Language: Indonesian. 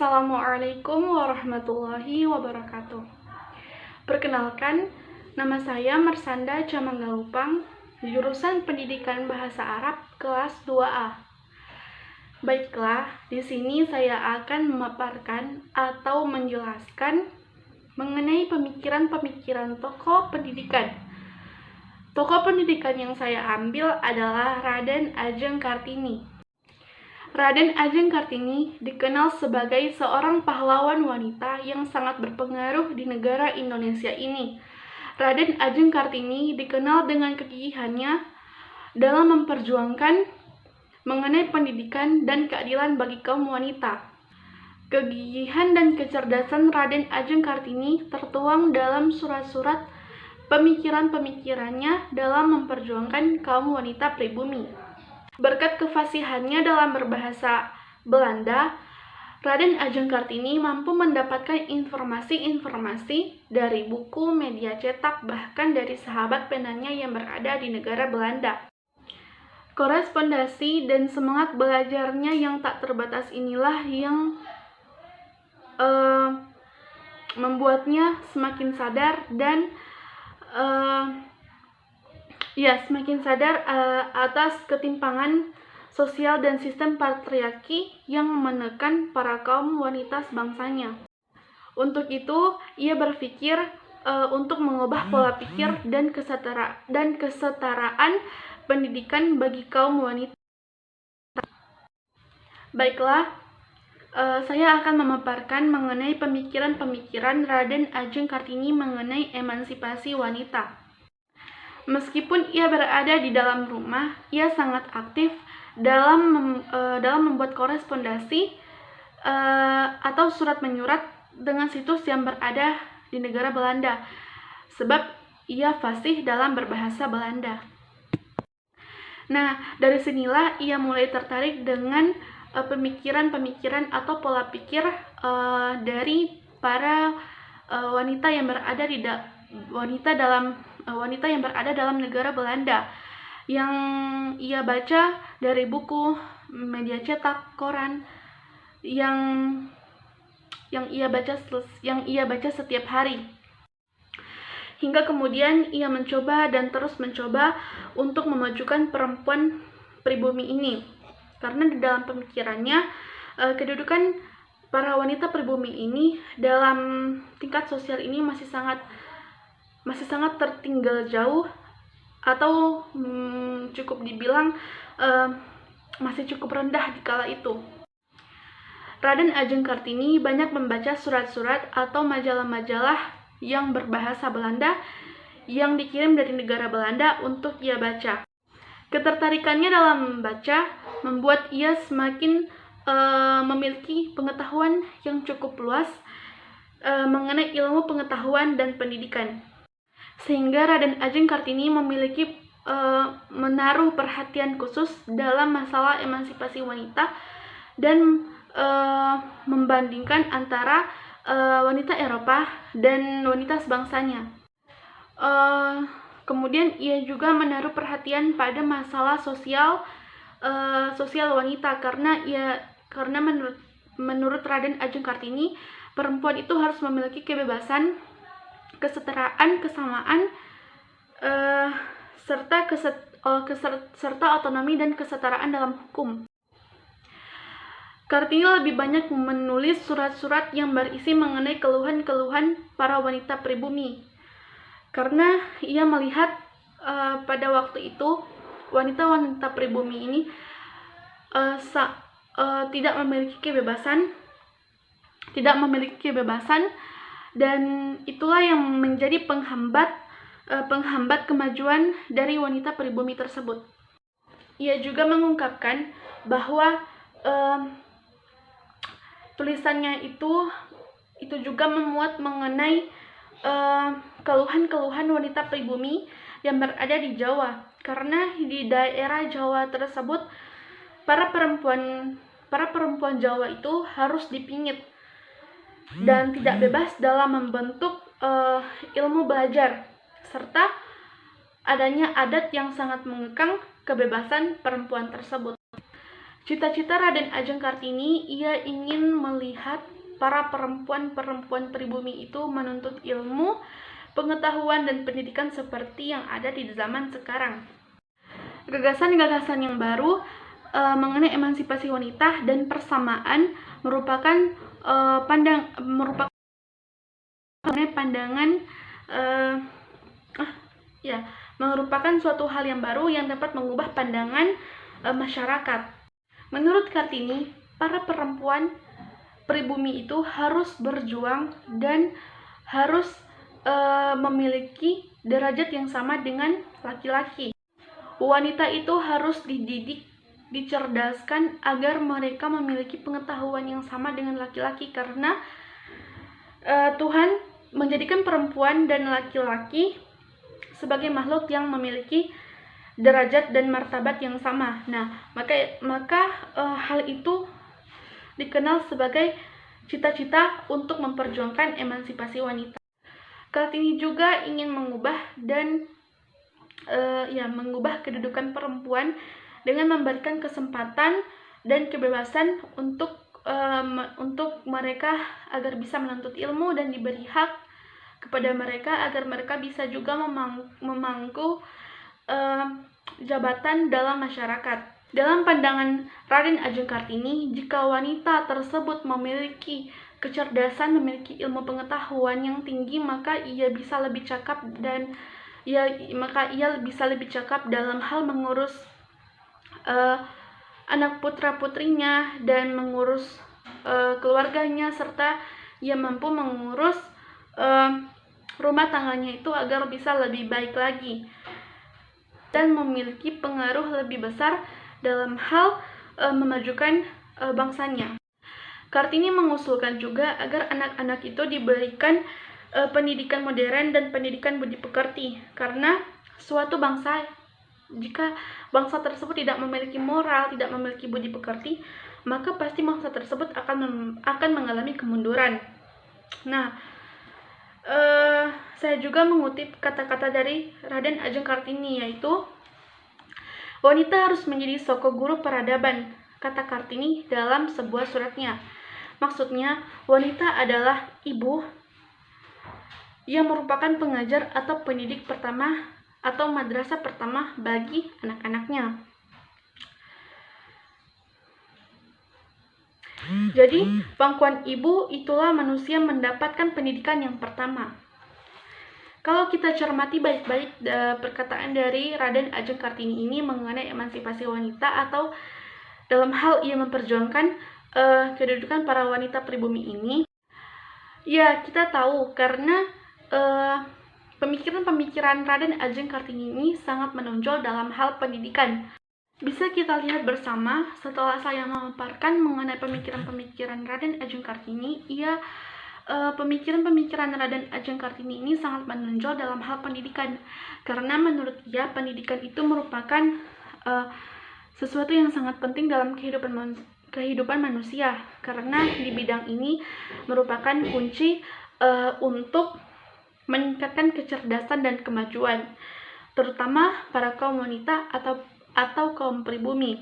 Assalamualaikum warahmatullahi wabarakatuh. Perkenalkan, nama saya Mersanda Camanggalupang, jurusan Pendidikan Bahasa Arab kelas 2A. Baiklah, di sini saya akan memaparkan atau menjelaskan mengenai pemikiran-pemikiran tokoh pendidikan. Tokoh pendidikan yang saya ambil adalah Raden Adjeng Kartini. Raden Adjeng Kartini dikenal sebagai seorang pahlawan wanita yang sangat berpengaruh di negara Indonesia ini. Raden Adjeng Kartini dikenal dengan kegigihannya dalam memperjuangkan mengenai pendidikan dan keadilan bagi kaum wanita. Kegigihan dan kecerdasan Raden Adjeng Kartini tertuang dalam surat-surat pemikiran-pemikirannya dalam memperjuangkan kaum wanita pribumi. Berkat kefasihannya dalam berbahasa Belanda, Raden Adjeng Kartini mampu mendapatkan informasi-informasi dari buku, media cetak, bahkan dari sahabat penanya yang berada di negara Belanda. Korespondasi dan semangat belajarnya yang tak terbatas inilah yang membuatnya semakin sadar dan atas ketimpangan sosial dan sistem patriarki yang menekan para kaum wanita sebangsanya. Untuk itu, ia berpikir untuk mengubah pola pikir dan kesetaraan pendidikan bagi kaum wanita. Baiklah, saya akan memaparkan mengenai pemikiran-pemikiran Raden Adjeng Kartini mengenai emansipasi wanita. Meskipun ia berada di dalam rumah, ia sangat aktif dalam membuat korespondasi atau surat menyurat dengan situs yang berada di negara Belanda, sebab ia fasih dalam berbahasa Belanda. Nah, dari sinilah ia mulai tertarik dengan pemikiran-pemikiran atau pola pikir dari para wanita yang berada dalam negara Belanda, yang ia baca dari buku, media cetak, koran yang ia baca setiap hari. Hingga kemudian ia mencoba dan terus mencoba untuk memajukan perempuan pribumi ini. Karena di dalam pemikirannya, kedudukan para wanita pribumi ini dalam tingkat sosial ini masih sangat tertinggal jauh, atau cukup dibilang masih cukup rendah di kala itu. Raden Adjeng Kartini banyak membaca surat-surat atau majalah-majalah yang berbahasa Belanda yang dikirim dari negara Belanda untuk ia baca. Ketertarikannya dalam membaca membuat ia semakin memiliki pengetahuan yang cukup luas mengenai ilmu pengetahuan dan pendidikan. Sehingga Raden Adjeng Kartini memiliki menaruh perhatian khusus dalam masalah emansipasi wanita dan membandingkan antara wanita Eropa dan wanita sebangsanya. Kemudian ia juga menaruh perhatian pada masalah sosial wanita, karena menurut Raden Adjeng Kartini, perempuan itu harus memiliki kebebasan, kesetaraan, kesamaan, serta otonomi dan kesetaraan dalam hukum. Kartini lebih banyak menulis surat-surat yang berisi mengenai keluhan-keluhan para wanita pribumi, karena ia melihat pada waktu itu wanita-wanita pribumi ini tidak memiliki kebebasan, dan itulah yang menjadi penghambat kemajuan dari wanita pribumi tersebut. Ia juga mengungkapkan bahwa tulisannya itu juga memuat mengenai keluhan-keluhan wanita pribumi yang berada di Jawa, karena di daerah Jawa tersebut para perempuan Jawa itu harus dipingit dan tidak bebas dalam membentuk ilmu belajar, serta adanya adat yang sangat mengekang kebebasan perempuan tersebut. Cita-cita Raden Ajeng Kartini, ia ingin melihat para perempuan-perempuan pribumi itu menuntut ilmu, pengetahuan, dan pendidikan seperti yang ada di zaman sekarang. Gagasan-gagasan yang baru mengenai emansipasi wanita dan persamaan merupakan merupakan suatu hal yang baru yang dapat mengubah pandangan masyarakat. Menurut Kartini, para perempuan pribumi itu harus berjuang dan harus memiliki derajat yang sama dengan laki-laki. Wanita itu harus dididik, dicerdaskan agar mereka memiliki pengetahuan yang sama dengan laki-laki, karena Tuhan menjadikan perempuan dan laki-laki sebagai makhluk yang memiliki derajat dan martabat yang sama. Nah, maka hal itu dikenal sebagai cita-cita untuk memperjuangkan emansipasi wanita. Kartini juga ingin mengubah kedudukan perempuan dengan memberikan kesempatan dan kebebasan untuk mereka agar bisa menuntut ilmu dan diberi hak kepada mereka agar mereka bisa juga memangku jabatan dalam masyarakat. Dalam pandangan Raden Ajeng Kartini, jika wanita tersebut memiliki kecerdasan, memiliki ilmu pengetahuan yang tinggi, maka ia bisa lebih cakap dalam hal mengurus anak putra-putrinya dan mengurus keluarganya, serta ia mampu mengurus rumah tangganya itu agar bisa lebih baik lagi dan memiliki pengaruh lebih besar dalam hal memajukan bangsanya. Kartini mengusulkan juga agar anak-anak itu diberikan pendidikan modern dan pendidikan budi pekerti, karena suatu bangsa, jika bangsa tersebut tidak memiliki moral, tidak memiliki budi pekerti, maka pasti bangsa tersebut akan mengalami kemunduran. Nah, saya juga mengutip kata-kata dari Raden Ajeng Kartini, yaitu wanita harus menjadi soko guru peradaban, kata Kartini dalam sebuah suratnya. Maksudnya, wanita adalah ibu yang merupakan pengajar atau pendidik pertama atau madrasah pertama bagi anak-anaknya. Jadi, pangkuan ibu itulah manusia mendapatkan pendidikan yang pertama. Kalau kita cermati baik-baik perkataan dari Raden Ajeng Kartini ini mengenai emansipasi wanita, atau dalam hal ia memperjuangkan kedudukan para wanita pribumi ini, ya kita tahu karena pemikiran-pemikiran Raden Ajeng Kartini ini sangat menonjol dalam hal pendidikan. Bisa kita lihat bersama setelah saya memaparkan mengenai pemikiran-pemikiran Raden Ajeng Kartini, pemikiran-pemikiran Raden Ajeng Kartini ini sangat menonjol dalam hal pendidikan, karena menurut dia pendidikan itu merupakan sesuatu yang sangat penting dalam kehidupan manusia, karena di bidang ini merupakan kunci untuk meningkatkan kecerdasan dan kemajuan, terutama para kaum wanita atau kaum pribumi.